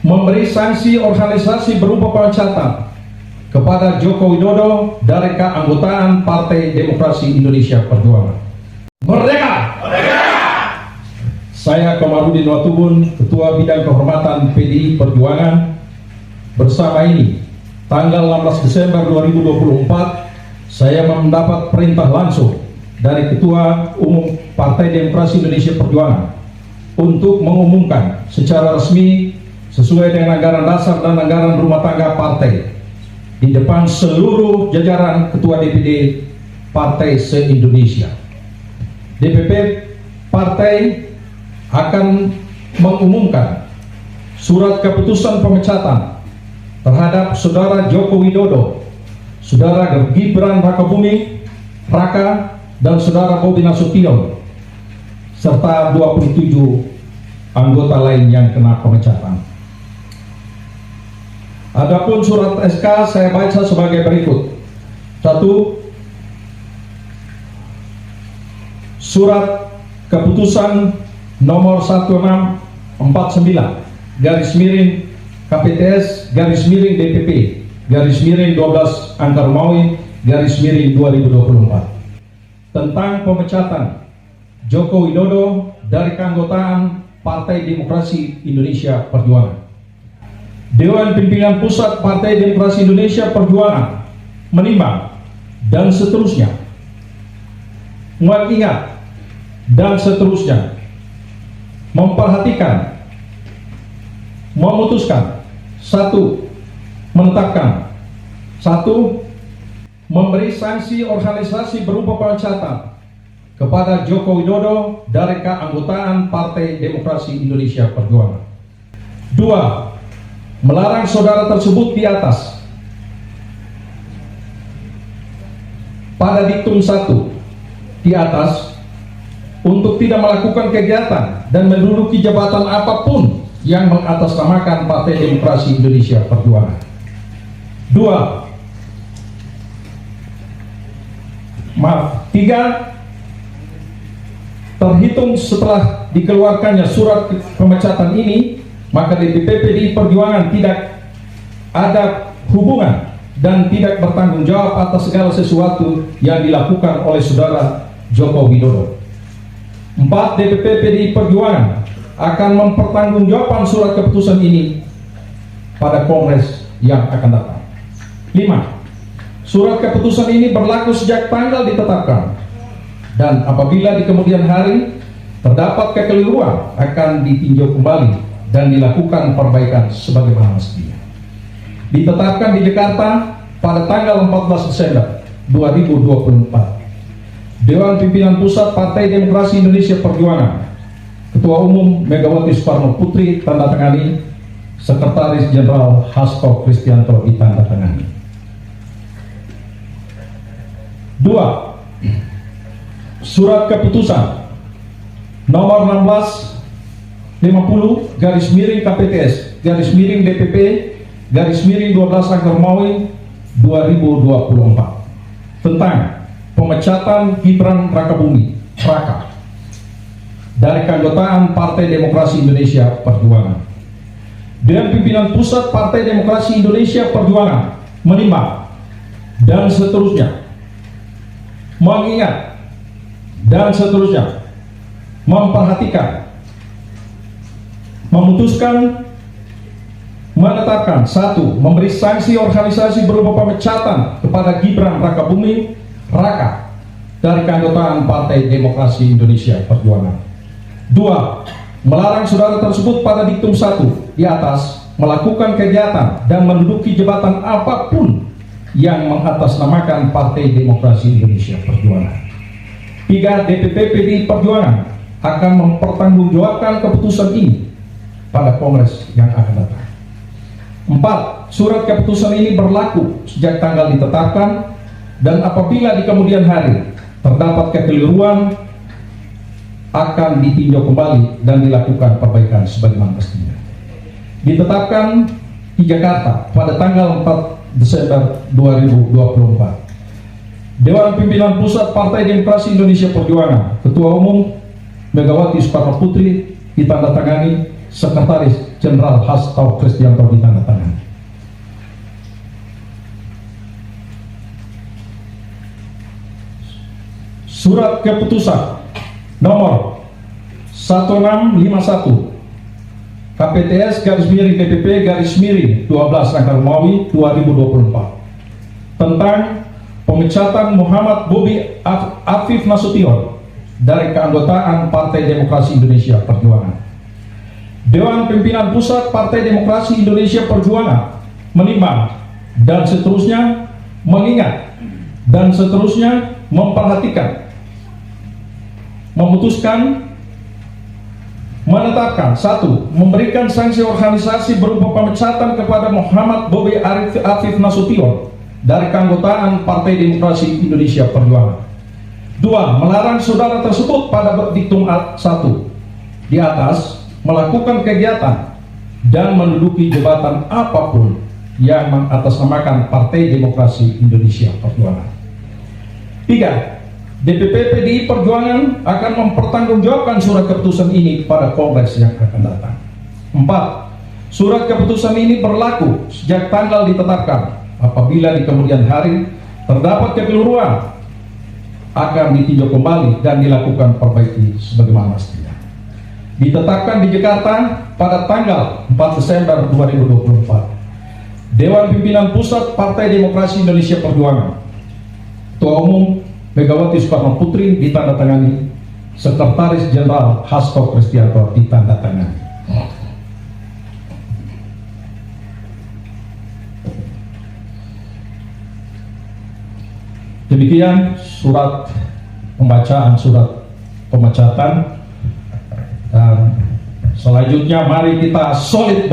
memberi sanksi organisasi berupa pemecatan kepada Joko Widodo dari keanggotaan Partai Demokrasi Indonesia Perjuangan. Merdeka! Merdeka! Saya Komarudin Watubun, Ketua Bidang Kehormatan PDI Perjuangan, bersama ini tanggal 16 Desember 2024 saya mendapat perintah langsung dari Ketua Umum Partai Demokrasi Indonesia Perjuangan untuk mengumumkan secara resmi sesuai dengan anggaran dasar dan anggaran rumah tangga partai di depan seluruh jajaran Ketua DPD Partai se-Indonesia. DPP Partai akan mengumumkan surat keputusan pemecatan terhadap Saudara Joko Widodo, Saudara Gibran Rakabuming Raka, dan Saudara Bobi Nasution, serta 27 anggota lain yang kena pemecatan. Adapun surat SK saya baca sebagai berikut. 1. Surat keputusan nomor 1649 garis miring KPTS garis miring DPP garis miring 12 Angka Romawi garis miring 2024 tentang pemecatan Joko Widodo dari keanggotaan Partai Demokrasi Indonesia Perjuangan. Dewan Pimpinan Pusat Partai Demokrasi Indonesia Perjuangan menimbang dan seterusnya, mengingat dan seterusnya, memperhatikan, memutuskan, 1. Menetapkan, 1. Memberi sanksi organisasi berupa pemecatan kepada Joko Widodo dari keanggotaan Partai Demokrasi Indonesia Perjuangan. 2. Melarang saudara tersebut di atas pada diktum 1 di atas untuk tidak melakukan kegiatan dan menduduki jabatan apapun yang mengatasnamakan Partai Demokrasi Indonesia Perjuangan. 3. Terhitung setelah dikeluarkannya surat pemecatan ini, maka DPP PDI Perjuangan tidak ada hubungan dan tidak bertanggung jawab atas segala sesuatu yang dilakukan oleh Saudara Joko Widodo. 4. DPP PDI Perjuangan akan mempertanggungjawabkan surat keputusan ini pada Kongres yang akan datang. 5. Surat keputusan ini berlaku sejak tanggal ditetapkan, dan apabila di kemudian hari terdapat kekeliruan akan ditinjau kembali dan dilakukan perbaikan sebagaimana mestinya. Ditetapkan di Jakarta pada tanggal 14 Desember 2024. Dewan Pimpinan Pusat Partai Demokrasi Indonesia Perjuangan, Ketua Umum Megawati Soekarno Putri tanda tangani, Sekretaris Jenderal Hasto Kristianto ditanda tangani. 2. Surat keputusan nomor 1650 garis miring KPTS garis miring DPP garis miring 12 Angka Romawi 2024 tentang pemecatan Gibran Rakabuming Raka dari keanggotaan Partai Demokrasi Indonesia Perjuangan. Dewan Pimpinan Pusat Partai Demokrasi Indonesia Perjuangan menimbang dan seterusnya, mengingat dan seterusnya, memperhatikan, memutuskan, menetapkan, 1. Memberi sanksi organisasi berupa pemecatan kepada Gibran Rakabuming Raka dari keanggotaan Partai Demokrasi Indonesia Perjuangan. 2. Melarang saudara tersebut pada diktum 1 di atas melakukan kegiatan dan menduduki jabatan apapun yang mengatasnamakan Partai Demokrasi Indonesia Perjuangan. 3. DPP PDI Perjuangan akan mempertanggungjawabkan keputusan ini pada Kongres yang akan datang. 4. Surat keputusan ini berlaku sejak tanggal ditetapkan, dan apabila di kemudian hari terdapat kekeliruan akan ditinjau kembali dan dilakukan perbaikan sebagaimana mestinya. Ditetapkan di Jakarta pada tanggal 4 Desember 2024. Dewan Pimpinan Pusat Partai Demokrasi Indonesia Perjuangan, Ketua Umum Megawati Soekarno Putri ditandatangani, Sekretaris Jenderal Hasto Kristianto ditandatangani. Surat keputusan nomor 1651 KPTS /DPP /12 Angka Romawi 2024 tentang pemecatan Muhammad Bobi Afif Nasution dari keanggotaan Partai Demokrasi Indonesia Perjuangan. Dewan Pimpinan Pusat Partai Demokrasi Indonesia Perjuangan menimbang dan seterusnya mengingat dan seterusnya memperhatikan, memutuskan, menetapkan: 1. Memberikan sanksi organisasi berupa pemecatan kepada Muhammad Bobi Afif Nasution dari keanggotaan Partai Demokrasi Indonesia Perjuangan. 2. Melarang saudara tersebut pada diktum 1 di atas melakukan kegiatan dan menduduki jabatan apapun yang mengatasnamakan Partai Demokrasi Indonesia Perjuangan. 3. DPP PDI Perjuangan akan mempertanggungjawabkan surat keputusan ini pada kongres yang akan datang. 4. Surat keputusan ini berlaku sejak tanggal ditetapkan. Apabila di kemudian hari terdapat kekeliruan, akan ditinjau kembali dan dilakukan perbaiki sebagaimana mestinya. Ditetapkan di Jakarta pada tanggal 4 Desember 2024. Dewan Pimpinan Pusat Partai Demokrasi Indonesia Perjuangan, Ketua Umum Megawati Soekarno Putri ditandatangani, Sekretaris Jenderal Hasto Kristianto ditandatangani. Demikian surat pembacaan surat pemecatan, dan selanjutnya mari kita solid